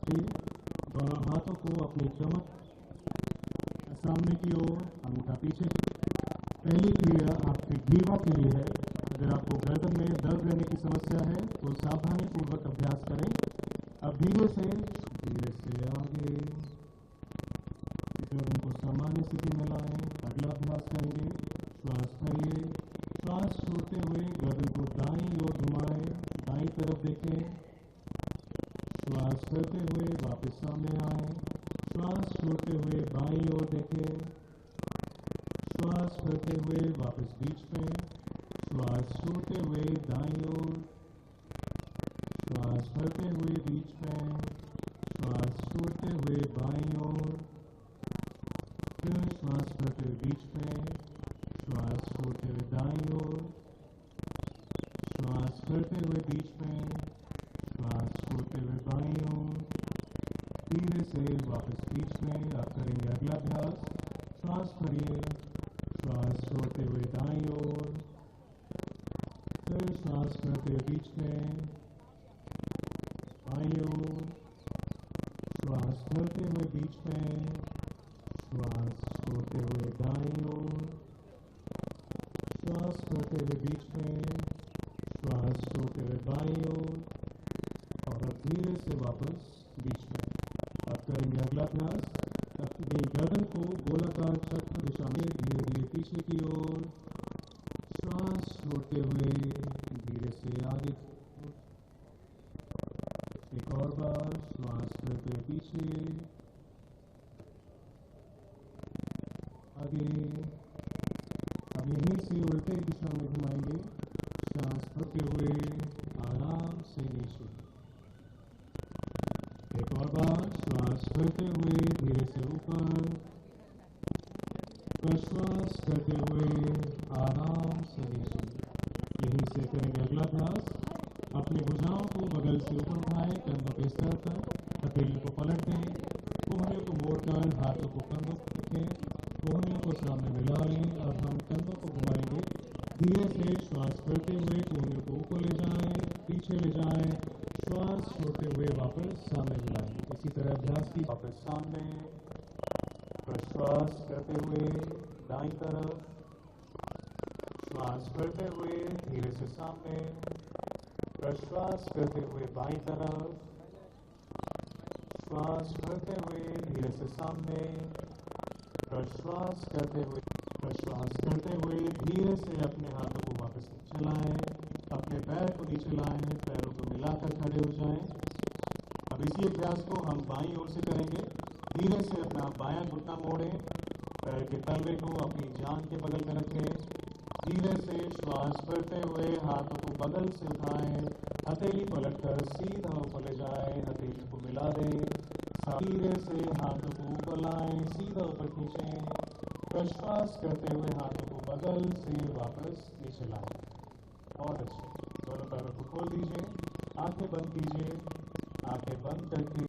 रखिए। दोनों हाथों को अपनी कमर सामने की ओर, अंगूठा पीछे। पहली क्रिया आपके जीवा के लिए है। अगर आपको गर्दन में दर्द रहने की समस्या है तो सावधानी पूर्वक अभ्यास करें। अब धीरे से आगे गर्दन को सामान्य स्थिति में लाएं। अगला अभ्यास करेंगे। श्वास भरिए, श्वास छोड़ते हुए गर्दन को दाईं ओर घुमाएं, दाईं तरफ देखें। श्वास करते हुए वापस सामने आए, श्वास छोड़ते हुए बाईं ओर देखें। श्वास करते हुए वापस बीच में, श्वास छोड़ते हुए दाईं ओर, श्वास करते हुए बीच में, श्वास छोड़ते हुए बाईं ओर, फिर श्वास करते हुए बीच में, श्वास छोड़ते हुए दाईं ओर, श्वास करते हुए बीच में, श्वास छोड़ते हुए बाईं ओर, धीरे से वापस बीच में। आप करेंगे अगला अभ्यास। श्वास भरिए, श्वास छोड़ते हुए दाईं ओर, फिर श्वास करते हुए बीच में, बाईं ओर, श्वास करते हुए बीच में, श्वास छोड़ते हुए दाईं ओर, श्वास करते हुए बीच में, श्वास छोड़ते हुए बाईं ओर, और अब धीरे से वापस बीच में। आप करेंगे अगला अभ्यास। अपनी गर्दन को गोलाकार चक्र दिशा में धीरे धीरे पीछे की ओर, श्वास छोड़ते हुए धीरे से आगे। एक और बार श्वास करते हुए पीछे, आगे। अब यहीं से उल्टे दिशा में घुमाएंगे। श्वास भरते हुए आराम से नीचे। एक और बार श्वास भरते हुए धीरे से ऊपर, प्रश्वास करते हुए आराम से नीचे। यहीं से करेंगे अगला अभ्यास। अपनी भुजाओं को बगल से ऊपर उठाएं, कंधों के स्तर पर, हथेलियों को पलट दें, कोहनियों को मोड़कर हाथों को कंधों पर रखें, कोहनियों को सामने मिला लें। अब हम कंधों को घुमाएंगे। धीरे से श्वास करते हुए कोहनियों को ऊपर ले जाएं, पीछे ले जाएं, श्वास छोड़ते हुए वापस सामने मिलाएं। इसी तरह अभ्यास की। वापस सामने, प्रश्वास करते हुए दाईं तरफ, श्वास करते हुए धीरे से सामने, प्रश्वास करते हुए बाईं तरफ, श्वास करते हुए धीरे से सामने, प्रश्वास करते हुए धीरे से अपने हाथों को वापस नीचे लाएं, अपने पैर को नीचे लाएं, पैरों को मिलाकर खड़े हो जाएं। अब इसी अभ्यास को हम बाईं ओर से करेंगे। धीरे से अपना बायां घुटना मोड़ें, पैर के तलवे को अपनी जांघ के बगल में रखें। धीरे से श्वास करते हुए हाथों को बगल से उठाएं, हथेली पलटकर सीधा ऊपर ले जाएं, हथेली को मिला दें। धीरे से हाथों को ऊपर लाएं, सीधा ऊपर खींचें, प्रश्वास करते हुए हाथों को बगल से वापस नीचे लाएं। और अच्छे दोनों पैरों को खोल दीजिए, आंखें बंद कीजिए, आंखें बंद करके